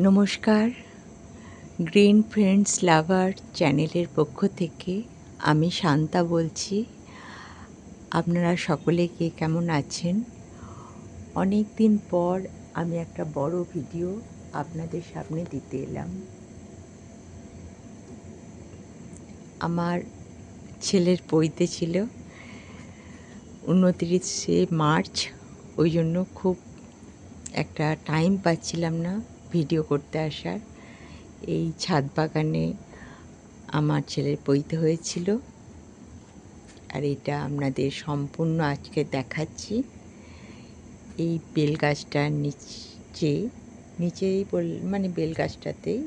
নমস্কার, green friends লাভার চ্যানেলের পক্ষ থেকে আমি শান্তা বলছি। আপনারা সকলে কে কেমন আছেন? অনেক দিন পর আমি একটা বড় ভিডিও আপনাদের সামনে দিতে এলাম। আমার ছেলের পৈতে ছিল 29শে মার্চ, ওই জন্য খুব একটা টাইম পাচ্ছিলাম না ভিডিও করতে আসার। এই ছাদ বাগানে আমার ছেলের পৈতে হয়েছিল, আর এটা আপনাদের সম্পূর্ণ আজকে দেখাচ্ছি। এই বেল গাছটার নিচেই মানে বেল গাছটাতেই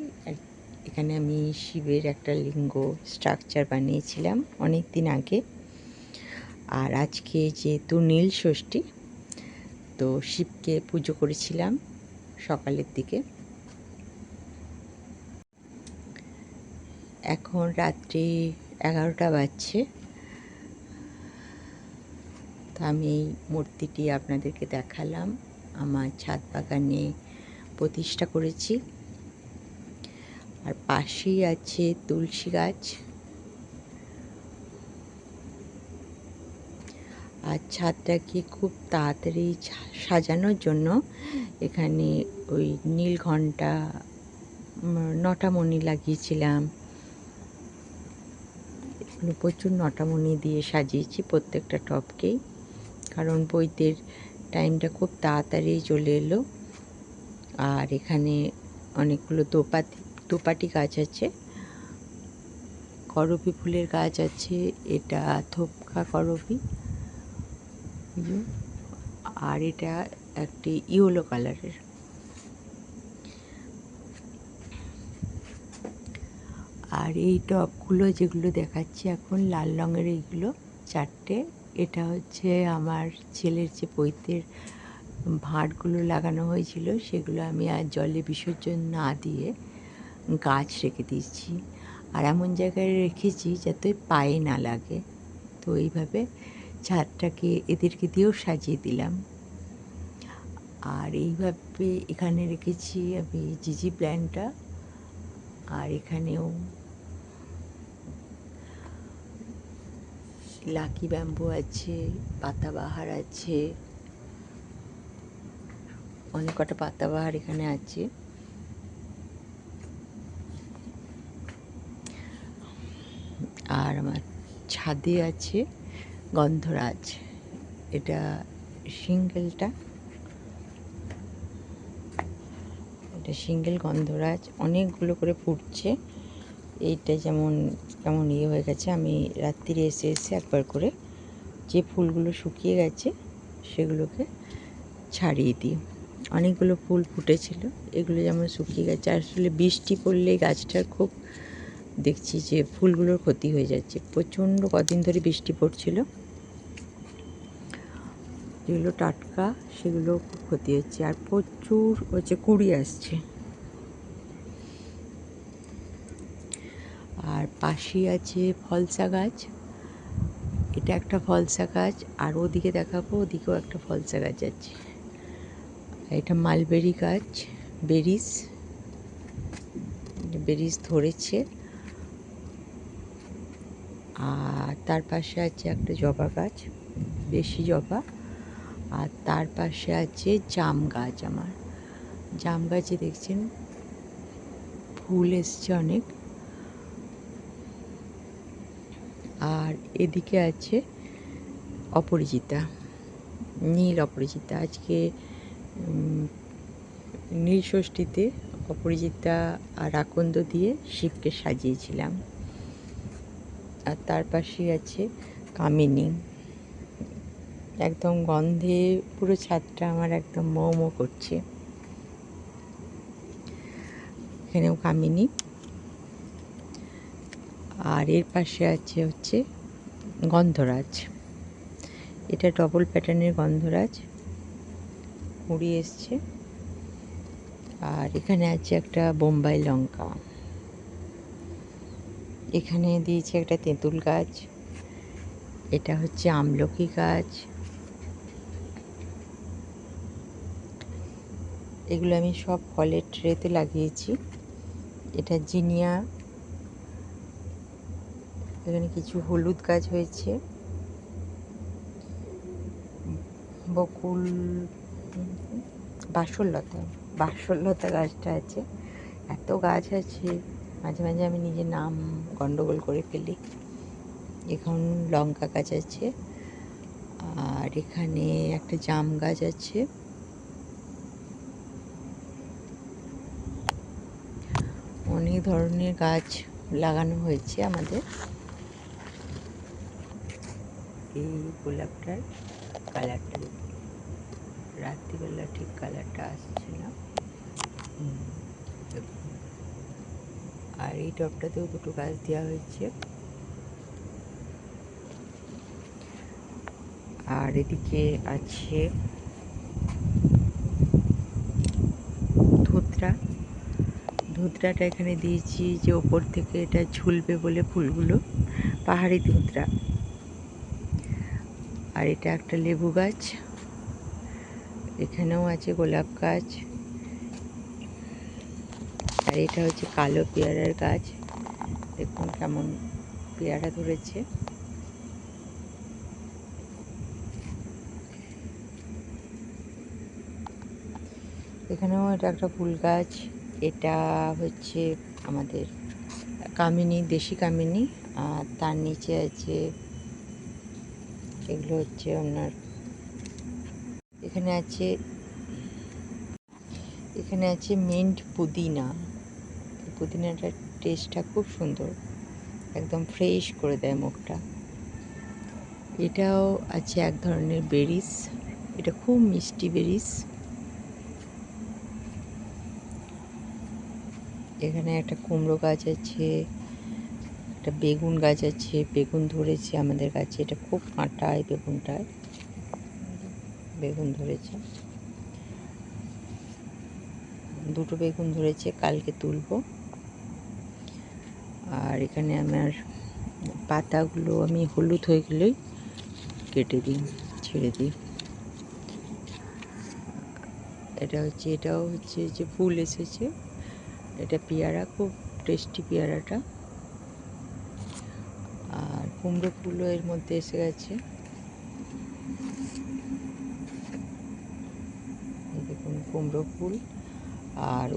এখানে আমি শিবের একটা লিঙ্গ স্ট্রাকচার বানিয়েছিলাম অনেক দিন আগে। আর আজকে যেহেতু নীল ষষ্ঠী, তো শিবকে পুজো করেছিলাম সকালের দিকে। এখন রাত্রি 11টা বাজছে। তো আমি এই মূর্তিটি আপনাদেরকে দেখালাম, আমার ছাদ বাগানে প্রতিষ্ঠা করেছি। আর পাশেই আছে তুলসী গাছ। আর ছাদটাকে খুব তাড়াতাড়ি সাজানোর জন্য এখানে ওই নীল ঘণ্টা, 9টা মণি লাগিয়েছিলাম। প্রচুর 9টা মণি দিয়ে সাজিয়েছি প্রত্যেকটা টবকেই, কারণ বৈদের টাইমটা খুব তাড়াতাড়ি চলে এলো। আর এখানে অনেকগুলো দোপাটি গাছ আছে, করবী ফুলের গাছ আছে, এটা থোপকা করবী, আর এটা একটি ইয়েলো কালারের। আর এই টবগুলো যেগুলো দেখাচ্ছি এখন লাল রঙের, এইগুলো 4টে। এটা হচ্ছে আমার ছেলের যে পৈতের ভাঁড়গুলো লাগানো হয়েছিল, সেগুলো আমি আর জলে বিসর্জন না দিয়ে গাছ রেখে দিয়েছি। আর এমন জায়গায় রেখেছি যাতে পায়ে না লাগে। তো এইভাবে ছাদটাকে এদেরকে দিয়েও সাজিয়ে দিলাম। আর এইভাবে এখানে রেখেছি আমি জিজি প্ল্যান্টটা। আর এখানেও লাকি ব্যাম্বু আছে, পাতাবাহার আছে, অনেক কটা পাতাবাহার এখানে আছে। আর আমার ছাদে আছে গন্ধরাজ, এটা সিঙ্গেলটা, এটা সিঙ্গেল গন্ধরাজ, অনেকগুলো করে ফুটছে। এইটা যেমন কেমন হয়ে গেছে, আমি রাত্রিরে এসে একবার করে যে ফুলগুলো শুকিয়ে গেছে সেগুলোকে ছাড়িয়ে দিই। অনেকগুলো ফুল ফুটেছিল, এগুলো যেমন শুকিয়ে গেছে। আসলে বৃষ্টি পড়লে গাছটার খুব দেখছি যে ফুলগুলোর ক্ষতি হয়ে যাচ্ছে। প্রচণ্ড কদিন ধরে বৃষ্টি পড়ছিল, যেগুলো টাটকা সেগুলো খুব ক্ষতি হচ্ছে। আর প্রচুর হচ্ছে কুঁড়ি আসছে। আর পাশেই আছে ফলসা গাছ, এটা একটা ফলসা গাছ। আর ওদিকে দেখাবো, ওদিকেও একটা ফলসা গাছ আছে। এটা মালবেরি গাছ, বেরিস ধরেছে। আর তার পাশে আছে একটা জবা গাছ, বেশি জবা। আর তার পাশে আছে জাম গাছ। আমার জাম গাছে দেখছেন ফুল এসছে অনেক। আর এদিকে আছে অপরাজিতা, নীল অপরাজিতা। আজকে নীল ষষ্ঠীতে অপরাজিতা আর আকন্দ দিয়ে শিবকে সাজিয়েছিলাম। আর তার পাশেই আছে কামিনী, একদম গন্ধে পুরো ছাদটা আমার একদম মো মো করছে। এখানেও কামিনী। আর এর পাশে আছে হচ্ছে গন্ধরাজ, এটা ডবল প্যাটার্নের গন্ধরাজ, কুঁড়ি এসছে। আর এখানে আছে একটা বোম্বাই লঙ্কা, এখানে দিয়েছে একটা তেঁতুল গাছ, এটা হচ্ছে আমলকি গাছ। এগুলো আমি সব ফলের ট্রেতে লাগিয়েছি। এটা জিনিয়া, এখানে কিছু হলুদ গাছ হয়েছে, বকুল, বাসরলতা গাছটা আছে। এত গাছ আছে, মাঝে মাঝে আমি নিজের নাম গন্ডগোল করে ফেলি। এখন লঙ্কা গাছ আছে, আর এখানে একটা জাম গাছ আছে। অনেক ধরনের গাছ লাগানো হয়েছে আমাদের। এই গোলাপটার কালারটা দেখুন, রাত্রিবেলা ঠিক কালারটা আসছে না। দেখুন, আর এই টবটাতেও দুটো গাছ দেওয়া হয়েছে। আর এদিকে আছে ধুতরাটা এখানে দিয়েছি যে ওপর থেকে এটা ঝুলবে বলে ফুলগুলো, পাহাড়ি ধুতরা। আর এটা একটা লেবু গাছ, এখানেও আছে গোলাপ গাছ। আর এটা হচ্ছে কালো পেয়ারার গাছ, দেখুন কেমন পেয়ারা ধরেছে। এখানেও এটা একটা ফুল গাছ, এটা হচ্ছে আমাদের কামিনী, দেশি কামিনী। আর তার নিচে আছে, এগুলো হচ্ছে আপনার, এখানে আছে মিন্ট পুদিনা। পুদিনাটার টেস্টটা খুব সুন্দর, একদম ফ্রেশ করে দেয় মুখটা। এটাও আছে এক ধরনের বেরিস, এটা খুব মিষ্টি বেরিস। এখানে একটা কুমড়ো গাছ আছে, একটা বেগুন গাছ আছে, বেগুন ধরেছে আমাদের গাছে। এটা খুব কাঁটা, এই বেগুনটায় বেগুন ধরেছে, দুটো বেগুন ধরেছে, কালকে তুলবো। আর এখানে আমার পাতাগুলো আমি হলুদ হয়ে গেলেই কেটে দিই, ছেড়ে দিই। এটাও হচ্ছে যে ফুল এসেছে, এটা পেয়ারা, খুব টেস্টি পেয়ারাটা। আর কুমড়ো ফুলও এর মধ্যে এসে গেছে, দেখুন কুমড়ো ফুল। আর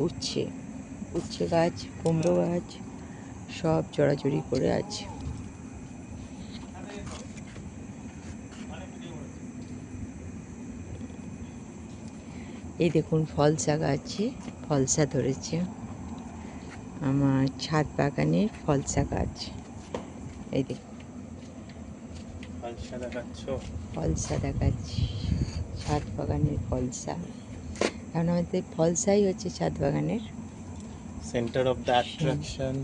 উচ্ছে গাছ, কুমড়ো গাছ সব জড়াজড়ি করে আছে। এই দেখুন ফলসা গাছে ফলসা ধরেছে, আমার ছাদ বাগানের ফলসা গাছ। এই দেখুন ফলসা দেখাচ্ছি, ছাদ বাগানের ফলসা। কারণ আমাদের ফলসাই হচ্ছে ছাদ বাগানের সেন্টার অফ দ্য অ্যাট্রাকশন।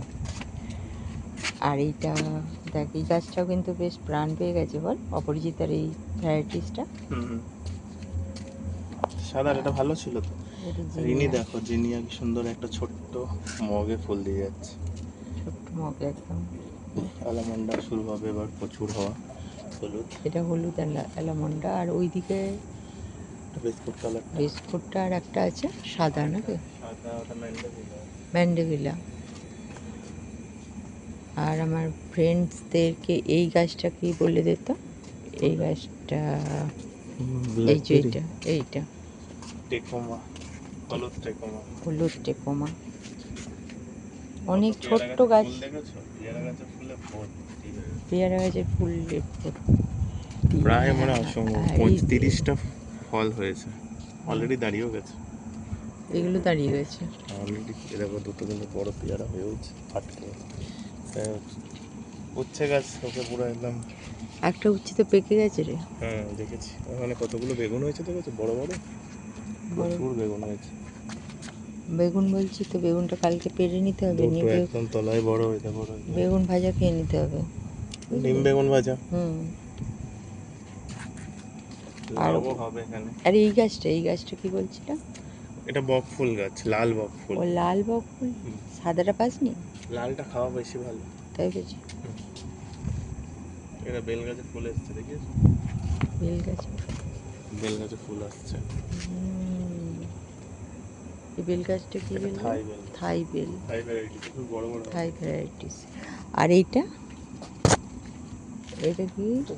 আর এইটা দেখ, এই গাছটাও কিন্তু বেশ প্রাণ পেয়ে গেছে বল, অপরিচিতার এই ভ্যারাইটিসটা। সাদা, এটা ভালো ছিল তো। রিনি দেখো, জিনিয়া কি সুন্দর একটা ছোট্ট মগে ফুল দিয়ে যাচ্ছে, ছোট্ট মগে একদম। অ্যালামন্ডা শুরু হবে এবার প্রচুর হওয়া, হলুদ। এটা হলুদ অ্যালামন্ডা। আর ওইদিকে বিস্কুটটা আর একটা আছে সাদা, নাকি ম্যান্ডেভিলা। আর আমার ফ্রেন্ডসদেরকে এই গাছটা কি বলে দিত, এই গাছটা, এই যে এইটা টেকোমা, হলুদ টেকোমা। অনেক ছোট্ট গাছ, পেয়ারা গাছের ফুল প্রায় মনে হয় 35টা ফল হয়েছে, অলরেডি দাঁড়িয়েও গেছে। এগুলো দাঁড়িয়ে গেছে অলরেডি, এরকম দুটো কিন্তু বড় পেয়ারা হয়েছে ফাটকে। উচ্ছে গাছ ওকে পুরো একদম, একটা উচ্ছে তো পেকে গেছে রে। হ্যাঁ দেখেছি, ওখানে কতগুলো বেগুন হয়েছে দেখেছো, বড় বড় প্রচুর বেগুন হয়েছে। বেগুন বলছি তো, বেগুনটা কালকে পেরে নিতে হবে, নিয়ে একদম তলায় বড় হয়েছে, বেগুন ভাজা খেয়ে নিতে হবে, ডিম বেগুন ভাজা। আর হবে এখানে। আর এই গাছটা কি বলছিলাম, এটা বক ফুল গাছ, লাল বক ফুল। ও লাল বক ফুল, সাদাটা পাসনি? লালটা খাওয়া বেশি ভালো, তাই বুঝি। এটা বেল গাছে ফুল এসছে, দেখিস? বেল গাছে ফুল আসছে। এই বেল গাছটা কি এটা বেল? থাই বেল। থাই বেল, থাই ভ্যারাইটি, খুব বড় বড় হয়। থাই ভ্যারাইটিস। আর এইটা, এটা কি? এটা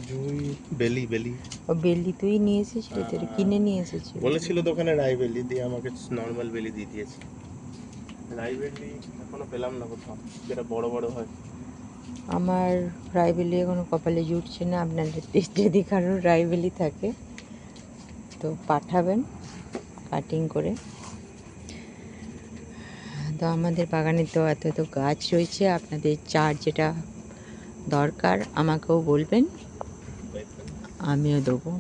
জুই বেলি বেলি। ও বেলি তুই নিয়ে এসেছিলি তো? এটা কিনে নিয়ে এসেছিলি? বলেছিল দোকানে রাই বেলি, দিয়ে আমাকে নর্মাল বেলি দিয়ে দিয়েছে। রাই বেলি এখনো পেলাম না কোথাও, যেটা বড় বড় হয়। আমার রাইবেলি এখনো কপালে জুটছে না। আপনাদের যদি কারোর রাইবেলি থাকে তো পাঠাবেন কাটিং করে। তো আমাদের বাগানে তো এত এত গাছ রয়েছে, আপনাদের যার যেটা দরকার আমাকেও বলবেন, আমিও দেবো।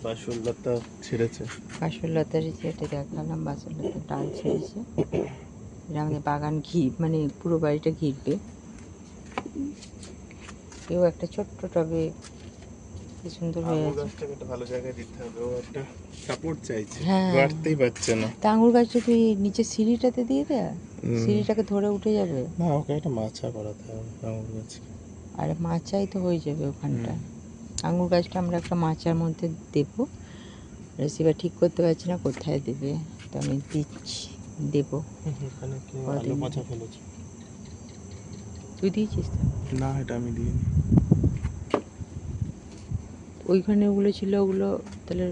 বাসুলতা ছেড়েছে। বাসলতার যেটা দেখালাম, বাসলতার ডাল ছেড়েছে। এটা আমাদের বাগান মানে পুরো বাড়িটা ঘিরবে। কেউ একটা ছোট্ট টবে কি সুন্দর হয়ে আঙুর আছে। গাছটাকে একটা ভালো জায়গায় দিতে হবে, ও একটা সাপোর্ট চাইছে, হ্যাঁ, বাড়তেই পারছে না। তা আঙুর গাছটা তুই নিচে সিঁড়িটাতে দিয়ে দেয়, সিঁড়িটাকে ধরে উঠে যাবে। না, ওকে একটা মাচা করাতে হবে আঙুর গাছ। আরে মাচাই তো হয়ে যাবে ওখানটা। আঙুর গাছটা আমরা একটা মাচার মধ্যে দেবো। রেসিপি ঠিক করতে পারছি না কোথায় দেবে, তো আমি দিচ্ছি, দেবো। এখানে কি আলু কদিন পচা ফেলেছে? তুই দিয়েছিস তো? না, এটা আমি দিইনি। ওইখানে ওগুলো ছিল, ওগুলো তাহলে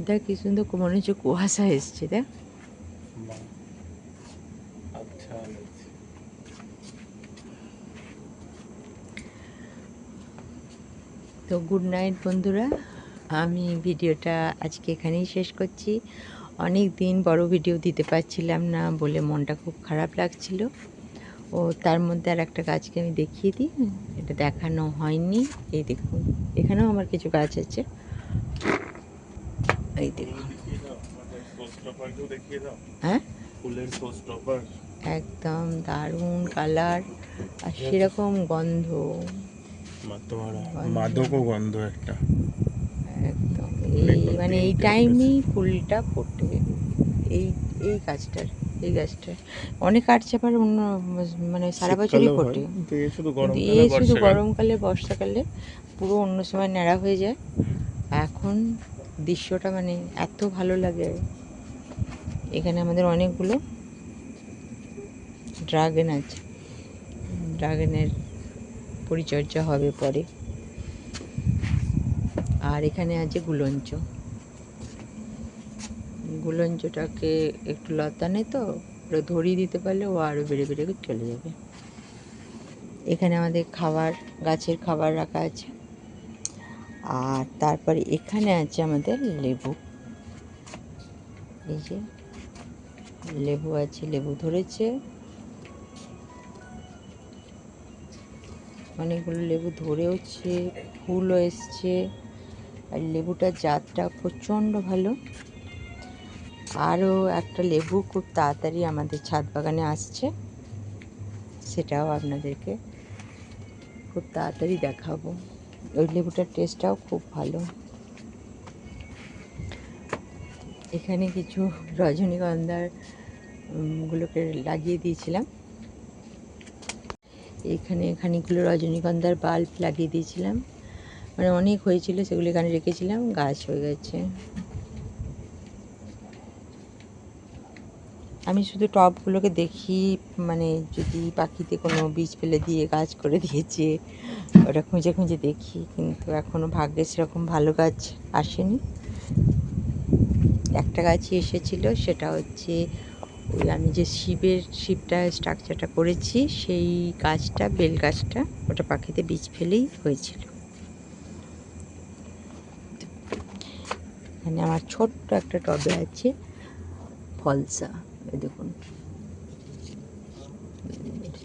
দেখ কি সুন্দর মনে হচ্ছে কুয়াশা এসছে। দেখ আচ্ছা, তো গুড নাইট বন্ধুরা, আমি ভিডিওটা আজকে এখানেই শেষ করছি। অনেক দিন বড় ভিডিও দিতে পারছিলাম না বলে মনটা খুব খারাপ লাগছিল। ও তার মধ্যে আর একটা গাছকে আমি দেখিয়ে দিই, এটা দেখানো হয়নি। এই দেখুন, এখানেও আমার কিছু গাছ আছে, এই দেখুন। হ্যাঁ, একদম দারুণ কালার আর সেরকম গন্ধ, মাদকও গন্ধ একটা। একদম এই মানে এই টাইমেই ফুলটা ফোটে। এই এই গাছটার, এই গাছটার অনেক কাটছে, আবার অন্য মানে সারা বছরই ফোটে, কিন্তু এ শুধু গরমকালে বর্ষাকালে পুরো, অন্য সময় ন্যাড়া হয়ে যায়। এখন দৃশ্যটা মানে এত ভালো লাগে। এখানে আমাদের অনেকগুলো ড্রাগন আছে, ড্রাগনের পরিচর্যা হবে পরে। আর এখানে আছে গুলঞ্চ, গুলঞ্চটাকে একটু লতানে তো ওটা ধরিয়ে দিতে পারলে ও আরও বেড়ে বেড়ে চলে যাবে। এখানে আমাদের খাবার, গাছের খাবার রাখা আছে। আর তারপরে এখানে আছে আমাদের লেবু, এই যে লেবু আছে, লেবু ধরেছে, অনেকগুলো লেবু ধরেওছে, ফুলও এসছে। আর লেবুটার জাতটা প্রচণ্ড ভালো। আরও একটা লেবু খুব তাড়াতাড়ি আমাদের ছাদ বাগানে আসছে, সেটাও আপনাদেরকে খুব তাড়াতাড়ি দেখাবো। ওই লেবুটার টেস্টটাও খুব ভালো। এখানে কিছু রজনীগন্ধার গুলোকে লাগিয়ে দিয়েছিলাম, এখানে খানিকগুলো রজনীগন্ধার বাল্ব লাগিয়ে দিয়েছিলাম, মানে অনেক হয়েছিল, সেগুলো এখানে রেখেছিলাম, গাছ হয়ে গেছে। আমি শুধু টবগুলোকে দেখি, মানে যদি পাখিতে কোনো বীজ ফেলে দিয়ে গাছ করে দিয়েছে ওটা খুঁজে খুঁজে দেখি, কিন্তু এখনও ভাগ্যে সেরকম ভালো গাছ আসেনি। একটা গাছই এসেছিল, সেটা হচ্ছে ওই আমি যে শিবটা স্ট্রাকচারটা করেছি সেই গাছটা, বেল গাছটা, ওটা পাখিতে বীজ ফেলেই হয়েছিল। এখানে আমার ছোট্ট একটা টবে আছে ফলসা, এই দেখুন,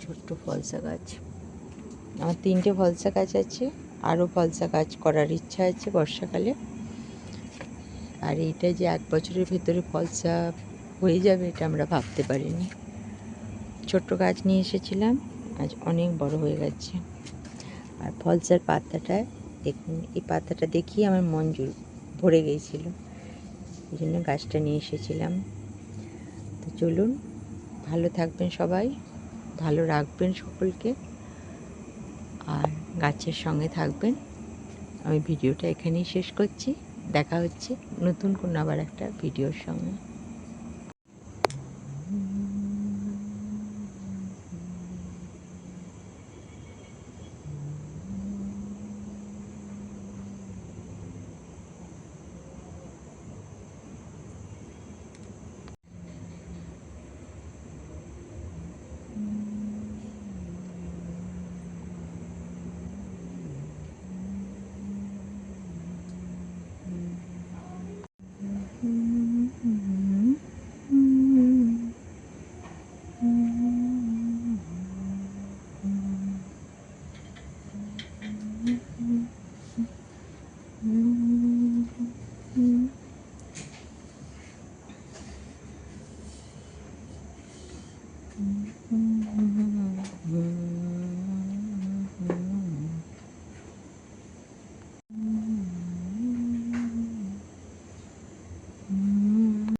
ছোট্ট ফলসা গাছ। আমার 3টে ফলসা গাছ আছে, আরও ফলসা গাছ করার ইচ্ছা আছে বর্ষাকালে। আর এইটা যে 1 বছরের ভেতরে ফলসা হয়ে যাবে এটা আমরা ভাবতে পারিনি। ছোট্ট গাছ নিয়ে এসেছিলাম, আজ অনেক বড় হয়ে গেছে। আর ফলসার পাতাটায় দেখুন, এই পাতাটা দেখিয়ে আমার মন ভরে গিয়েছিল, এই জন্য গাছটা নিয়ে এসেছিলাম। তো চলুন, ভালো থাকবেন সবাই, ভালো রাখবেন সকলকে, আর গাছের সঙ্গে থাকবেন। আমি ভিডিওটা এখানেই শেষ করছি। দেখা হচ্ছে নতুন কোনো আবার একটা ভিডিওর সঙ্গে।